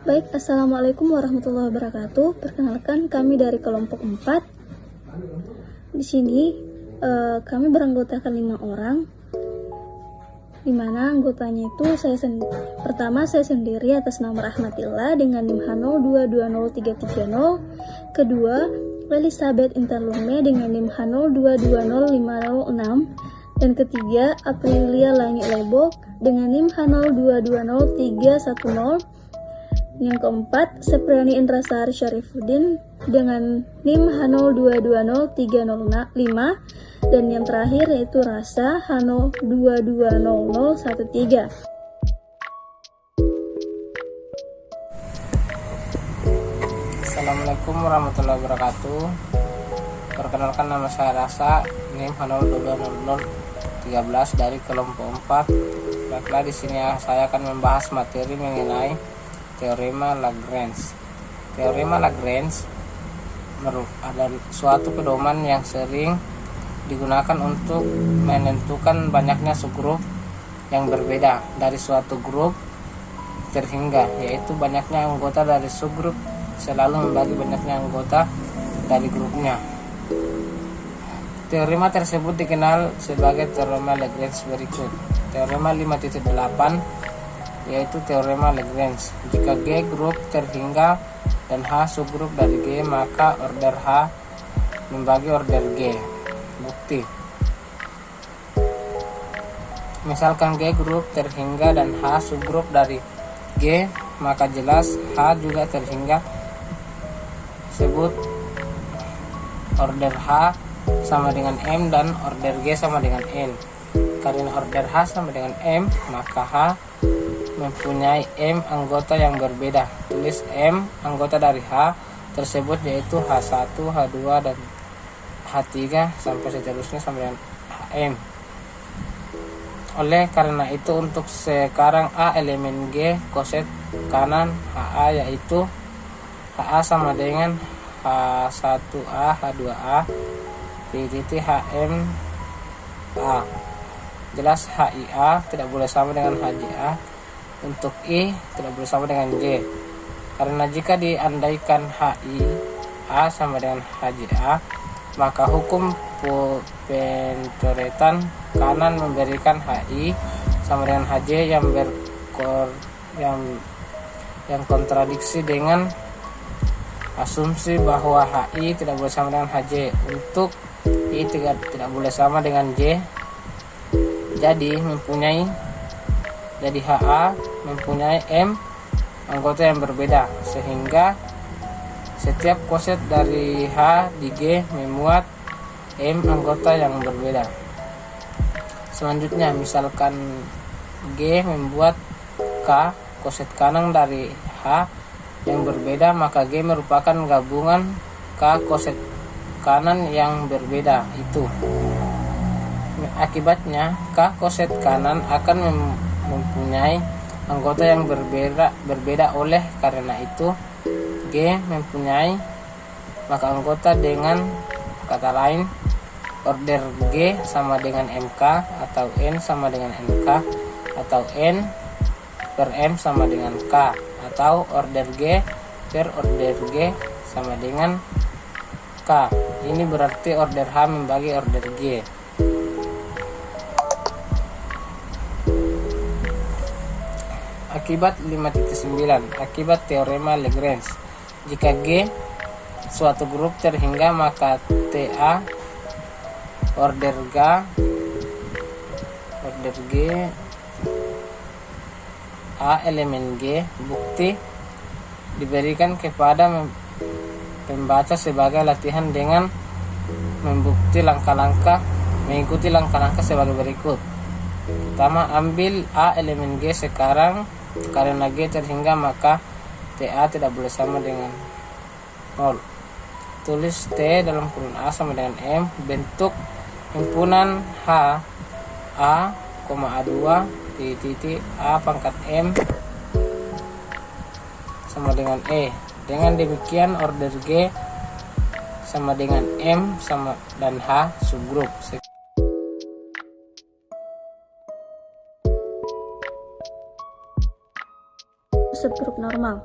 Baik, Assalamualaikum warahmatullahi wabarakatuh. Perkenalkan, kami dari kelompok 4. Di sini kami beranggotakan 5 orang, di mana anggotanya itu pertama saya sendiri atas nama Rahmatillah dengan NIM H022030. Kedua, Elizabeth Interlume dengan NIM H02205006. Dan ketiga, Aprilia Langit Lebok dengan NIM H02203110. Yang keempat, Sepriani Indrasari Syarifuddin dengan NIM H02203005. Dan yang terakhir yaitu Rasa H02200013. Assalamualaikum warahmatullahi wabarakatuh. Perkenalkan, nama saya Rasa, NIM H022013 dari kelompok 4. Baiklah, di sini saya akan membahas materi mengenai Teorema Lagrange. Teorema Lagrange adalah suatu pedoman yang sering digunakan untuk menentukan banyaknya subgrup yang berbeda dari suatu grup terhingga, yaitu banyaknya anggota dari subgrup selalu membagi banyaknya anggota dari grupnya. Teorema tersebut dikenal sebagai Teorema Lagrange berikut. Teorema 5.8 yaitu Teorema Lagrange. Jika G grup terhingga dan H subgrup dari G, maka order H membagi order G. Bukti. Misalkan G grup terhingga dan H subgrup dari G, maka jelas H juga terhingga. Sebut order H sama dengan M dan order G sama dengan N. Karena order H sama dengan M, maka H mempunyai M anggota yang berbeda. Tulis M anggota dari H tersebut, yaitu H1, H2, dan H3 sampai seterusnya sampai dengan HM. Oleh karena itu, untuk sekarang A elemen G koset kanan HA, yaitu HA sama dengan H1A, H2A, titik HM A. Jelas HIA tidak boleh sama dengan HJA. Untuk I tidak boleh sama dengan J. Karena jika diandaikan HIA sama dengan HJA, maka hukum pencoretan kanan memberikan HI sama dengan HJ yang kontradiksi dengan asumsi bahwa HI tidak boleh sama dengan HJ. Untuk I tidak boleh sama dengan J. Jadi HA mempunyai M anggota yang berbeda, sehingga setiap koset dari H di G memuat M anggota yang berbeda. Selanjutnya, misalkan G membuat K koset kanan dari H yang berbeda, maka G merupakan gabungan K koset kanan yang berbeda itu. Akibatnya, K koset kanan akan mempunyai anggota yang berbeda. Oleh karena itu, G mempunyai maka anggota. Dengan kata lain, order G sama dengan MK, atau N sama dengan MK, atau N per M sama dengan K, atau order G per order G sama dengan K. Ini berarti order H membagi order G. Akibat 5.9. Akibat Teorema Lagrange. Jika G suatu grup terhingga, maka TA order G A elemen G. Bukti diberikan kepada pembaca sebagai latihan dengan mengikuti langkah-langkah sebagai berikut. Pertama, ambil A elemen G sekarang. Karena G terhingga, maka TA tidak boleh sama dengan 0. Tulis T dalam kurung A sama dengan M. Bentuk himpunan H A, A2 di titik A pangkat M sama dengan E. Dengan demikian order G sama dengan M sama dan H subgrup. Subgrup normal.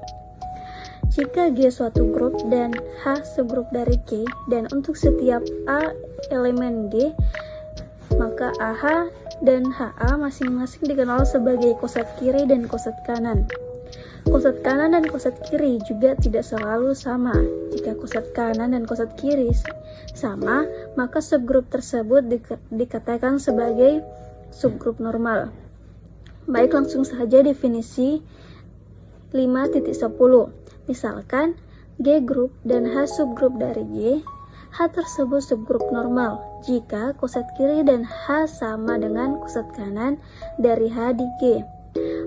jika G suatu grup dan H subgrup dari G, dan untuk setiap A elemen G, maka AH dan HA masing-masing dikenal sebagai koset kiri dan koset kanan. Koset kanan dan koset kiri juga tidak selalu sama. Jika koset kanan dan koset kiri sama, maka subgrup tersebut dikatakan sebagai subgrup normal. Baik, langsung saja definisi 5.10. Misalkan G grup dan H subgrup dari G, H tersebut subgrup normal jika koset kiri dan H sama dengan koset kanan dari H di G.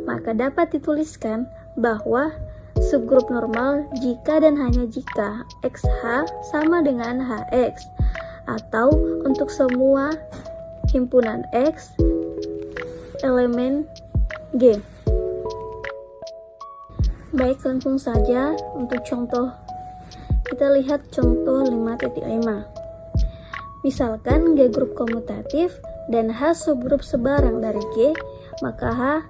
Maka dapat dituliskan bahwa subgrup normal jika dan hanya jika XH sama dengan HX, atau untuk semua himpunan X elemen G. Baik, langsung saja untuk contoh. Kita lihat contoh 5.5. Misalkan G grup komutatif dan H subgrup sebarang dari G, maka H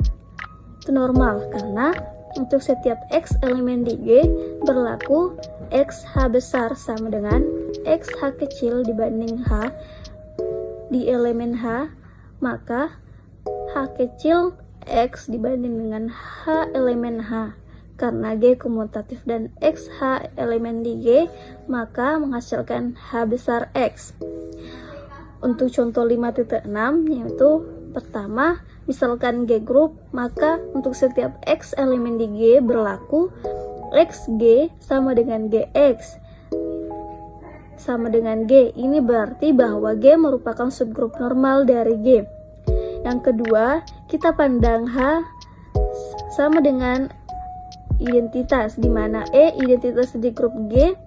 itu normal karena untuk setiap X elemen di G berlaku XH besar sama dengan XH kecil dibanding H di elemen H, maka H kecil X dibanding dengan H elemen H. Karena G komutatif dan XH elemen di G, maka menghasilkan H besar X. Untuk contoh 5.6 yaitu pertama, misalkan G grup, maka untuk setiap X elemen di G berlaku XG sama dengan GX sama dengan G. Ini berarti bahwa G merupakan subgrup normal dari G. Yang kedua, kita pandang H sama dengan identitas, di mana E identitas di grup G,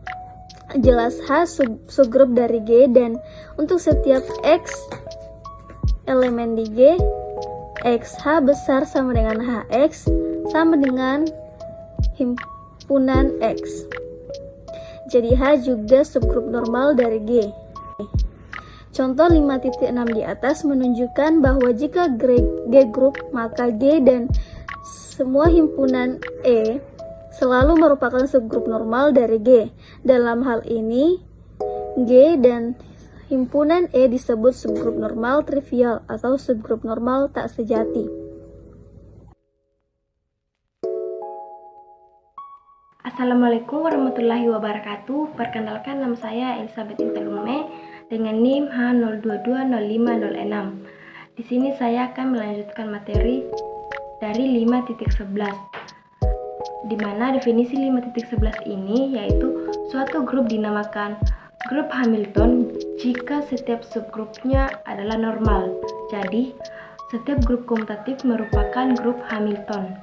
jelas H subgrup dari G, dan untuk setiap X elemen di G, XH besar sama dengan HX sama dengan himpunan X. Jadi H juga subgrup normal dari G. Contoh 5.6 di atas menunjukkan bahwa jika G grup, maka G dan semua himpunan E selalu merupakan subgrup normal dari G. Dalam hal ini, G dan himpunan E disebut subgrup normal trivial atau subgrup normal tak sejati. Assalamualaikum warahmatullahi wabarakatuh. Perkenalkan, nama saya Elizabeth Intelume dengan NIM H02205006. Di sini saya akan melanjutkan materi dari 5.11, di mana definisi 5.11 ini yaitu suatu grup dinamakan grup Hamilton jika setiap subgrupnya adalah normal. Jadi, setiap grup komutatif merupakan grup Hamilton.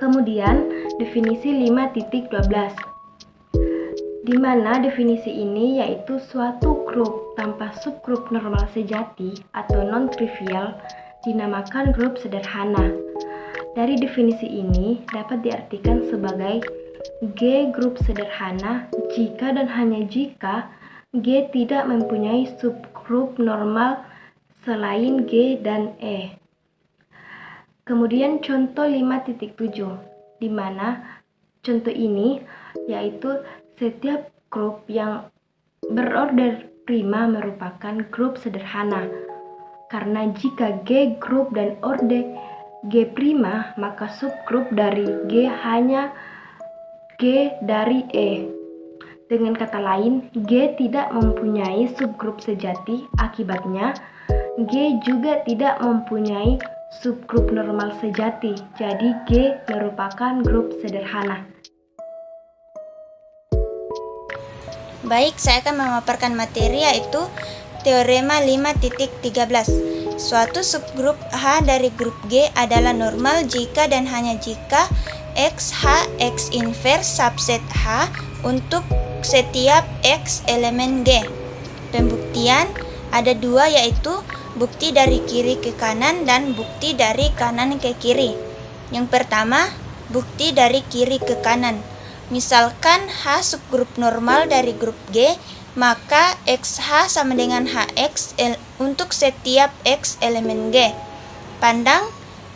Kemudian, definisi 5.12, di mana definisi ini yaitu suatu grup tanpa subgrup normal sejati atau non-trivial dinamakan grup sederhana. Dari definisi ini dapat diartikan sebagai G grup sederhana jika dan hanya jika G tidak mempunyai subgrup normal selain G dan E. Kemudian contoh 5.7, di mana contoh ini yaitu setiap grup yang berorder prima merupakan grup sederhana. Karena jika G grup dan order G prima, maka subgrup dari G hanya G dari E. Dengan kata lain, G tidak mempunyai subgrup sejati, akibatnya G juga tidak mempunyai subgrup normal sejati. Jadi G merupakan grup sederhana. Baik, saya akan memaparkan materi yaitu Teorema 5.13. Suatu subgrup H dari grup G adalah normal jika dan hanya jika XH X inverse subset H untuk setiap X elemen G. Pembuktian ada dua, yaitu bukti dari kiri ke kanan dan bukti dari kanan ke kiri. Yang pertama, bukti dari kiri ke kanan. Misalkan H subgrup normal dari grup G, maka XH sama dengan HX untuk setiap X elemen G. Pandang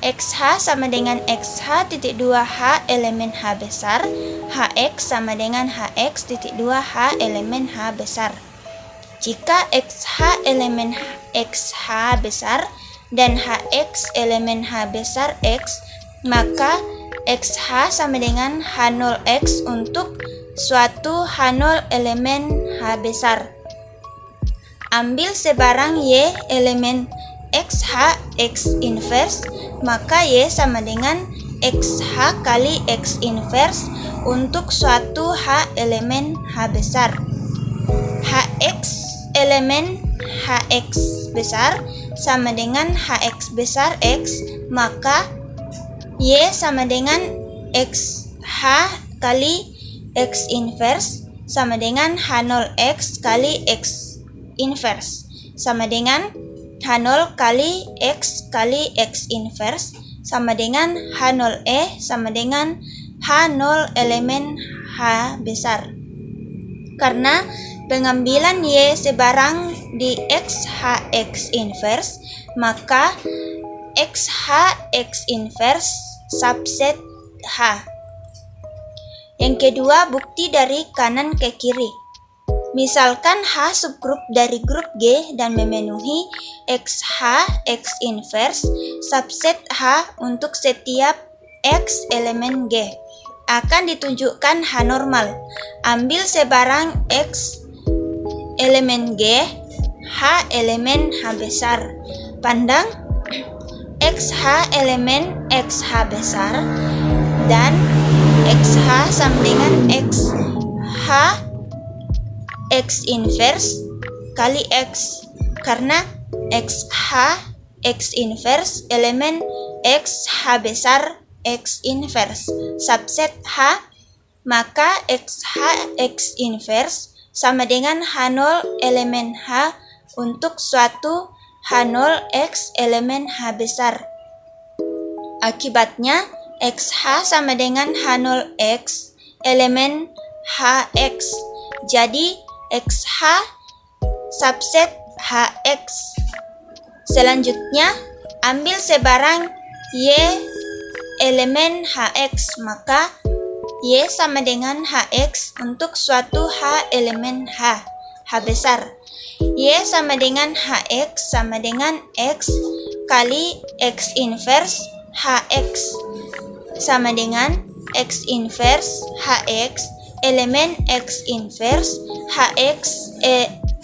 XH sama dengan XH titik 2H elemen H besar, HX sama dengan HX titik 2H elemen H besar. Jika XH elemen XH besar dan HX elemen H besar X, maka XH sama dengan H0X untuk suatu H0 elemen H besar. Ambil sebarang Y elemen XH X inverse, maka Y sama dengan XH kali X inverse untuk suatu H elemen H besar. HX elemen HX besar sama dengan HX besar X, maka Y sama dengan XH kali X inverse sama dengan H0X kali X inverse sama dengan H0 kali X inverse sama dengan H0E sama dengan H0 elemen H besar. Karena pengambilan Y sebarang di XH X inverse, maka XH X inverse subset H. Yang kedua, bukti dari kanan ke kiri. Misalkan H subgrup dari grup G dan memenuhi XH X inverse subset H untuk setiap X elemen G, akan ditunjukkan H normal. Ambil sebarang X elemen G, H elemen H besar. Pandang XH elemen XH besar dan XH sama dengan XH X inverse kali X, karena XH X inverse elemen XH besar X inverse subset H, maka XH X inverse sama dengan H0 elemen H untuk suatu H0 X elemen H besar. Akibatnya XH sama dengan H0 X elemen HX. Jadi XH subset HX. Selanjutnya, ambil sebarang Y elemen HX, maka Y sama dengan HX untuk suatu H elemen H besar. Y sama dengan HX sama dengan X kali X inverse HX sama dengan X inverse HX elemen X inverse HX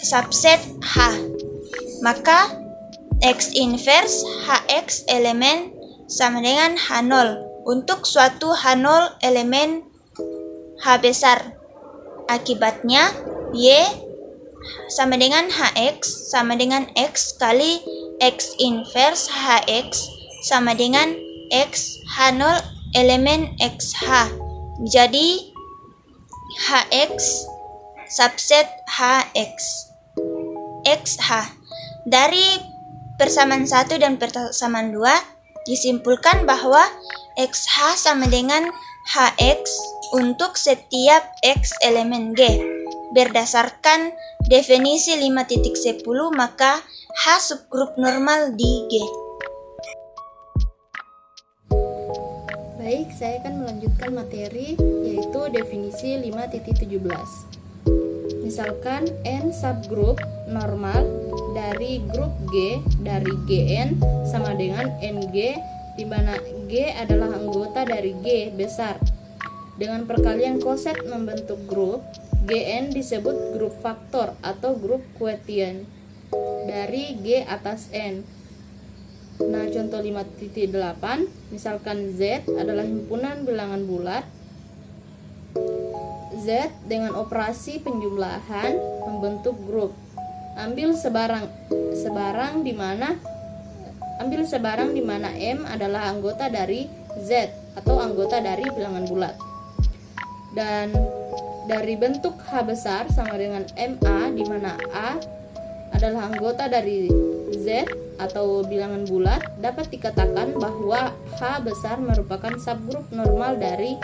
subset H. Maka X inverse HX elemen sama dengan H0 untuk suatu H0 elemen H besar. Akibatnya Y sama dengan HX sama dengan X kali X inverse HX sama dengan X H0 elemen XH. Jadi HX subset HX. XH. Dari persamaan 1 dan persamaan 2 disimpulkan bahwa XH sama dengan HX untuk setiap X elemen G. Berdasarkan definisi 5.10, maka H subgrup normal di G. Baik, saya akan melanjutkan materi yaitu definisi 5.17. Misalkan N subgrup normal dari grup G dari Gn sama dengan NG, di mana G adalah anggota dari G besar. Dengan perkalian koset membentuk grup, Gn disebut grup faktor atau grup quotient dari G atas N. Nah, contoh 5.8, misalkan Z adalah himpunan bilangan bulat. Z dengan operasi penjumlahan membentuk grup. Ambil sebarang di mana M adalah anggota dari Z atau anggota dari bilangan bulat. Dan dari bentuk H besar sama dengan MA, di mana A adalah anggota dari Z atau bilangan bulat, dapat dikatakan bahwa H besar merupakan subgrup normal dari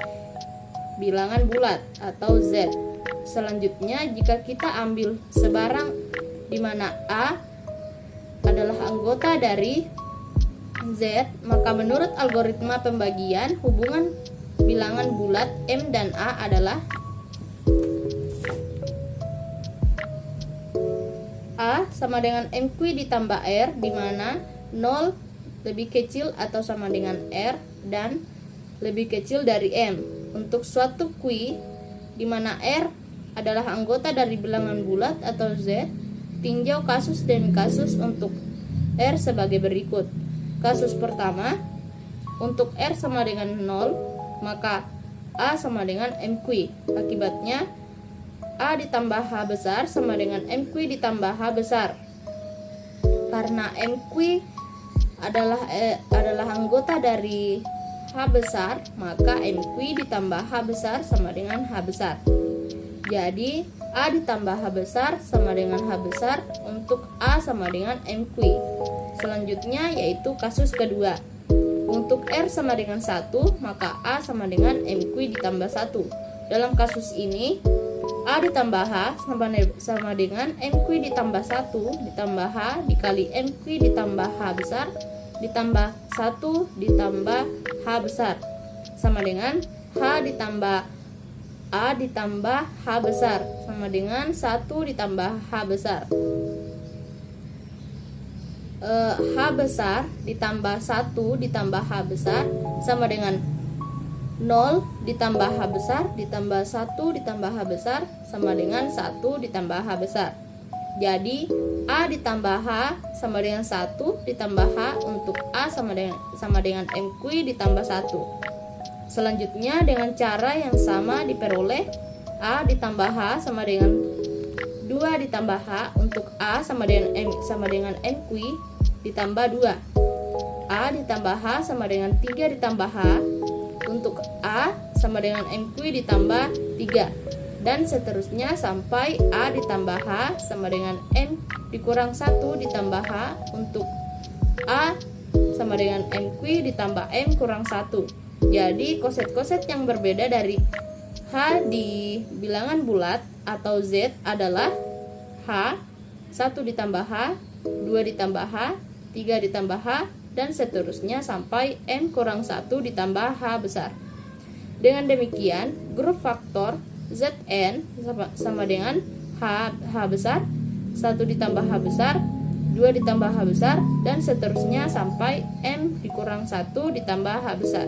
bilangan bulat atau Z. Selanjutnya, jika kita ambil sebarang di mana A adalah anggota dari Z, maka menurut algoritma pembagian, hubungan bilangan bulat M dan A adalah A sama dengan M kuy ditambah R, di mana 0 lebih kecil atau sama dengan R dan lebih kecil dari M. Untuk suatu kuy di mana R adalah anggota dari bilangan bulat atau Z, tinjau kasus demi kasus untuk R sebagai berikut. Kasus pertama, untuk R sama dengan 0, maka A sama dengan M kuy. Akibatnya A ditambah H besar sama dengan M kuy ditambah H besar. Karena M kuy adalah anggota dari H besar, maka M kuy ditambah H besar sama dengan H besar. Jadi A ditambah H besar sama dengan H besar untuk A sama dengan M kuy. Selanjutnya yaitu kasus kedua. Untuk R sama dengan 1, maka A sama dengan M kuy ditambah 1. Dalam kasus ini A ditambah H sama dengan M kuy ditambah 1 ditambah H dikali M kuy ditambah H besar ditambah 1 ditambah H besar sama dengan H ditambah A ditambah H besar sama dengan 1 ditambah H besar. H besar ditambah 1 ditambah H besar sama dengan 0 ditambah H besar ditambah 1 ditambah H besar sama dengan 1 ditambah H besar. Jadi A ditambah H sama dengan 1 ditambah H untuk A sama dengan M kuy ditambah 1. Selanjutnya dengan cara yang sama diperoleh A ditambah H sama dengan 2 ditambah H untuk A sama dengan M kuy ditambah 2. A ditambah H sama dengan 3 ditambah H untuk A sama dengan M kuy ditambah 3. Dan seterusnya sampai A ditambah H sama dengan M dikurang 1 ditambah H untuk A sama dengan M kuy ditambah M kurang 1. Jadi koset-koset yang berbeda dari H di bilangan bulat atau Z adalah H, 1 ditambah H, 2 ditambah H, 3 ditambah H, dan seterusnya sampai M kurang 1 ditambah H besar. Dengan demikian, grup faktor Zn sama dengan H besar, 1 ditambah H besar, 2 ditambah H besar, dan seterusnya sampai M dikurang 1 ditambah H besar.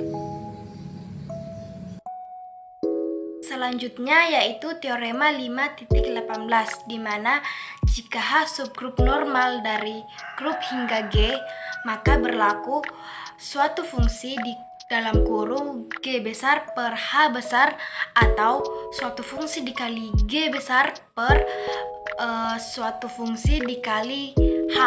Selanjutnya yaitu teorema 5.18, di mana jika H subgrup normal dari grup hingga G, maka berlaku suatu fungsi di dalam kurung G besar per H besar atau suatu fungsi dikali G besar per suatu fungsi dikali H.